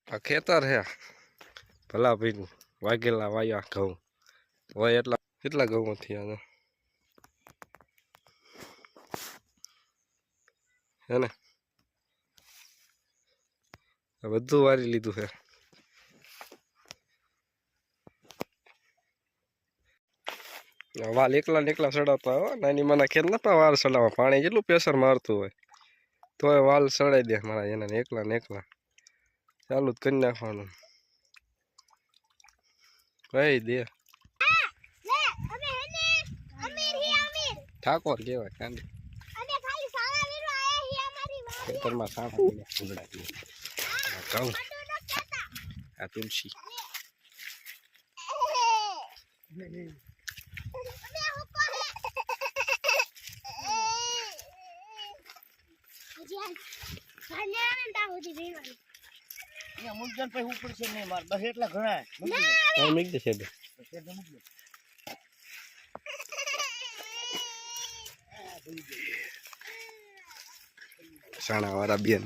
આ ખેતર હે ભલા ભાઈ વાગેલા વાયા ઘઉં હોય એટલા કેટલા ઘઉં થયા હે ને બધું વારી લીધું છે વાલ એકલા ને એકલા સડાવતા હોય નાની માના ખેત નતા વાલ સડાવવા પાણી જેટલું પ્રેશર મારતું હોય તોય વાલ સડાઈ દે મારા એના એકલા ને એકલા ચાલુ જ કરી નાખવાનું કઈ દે ઠાકોર કેવાય કાંડી ખેતરમાં સાણા ઘઉં આ તુલસી મુંજન પે ઉપર છે નહીં માર બસ એટલા ઘણા મૂકી દે છે સાણા વાળા બેન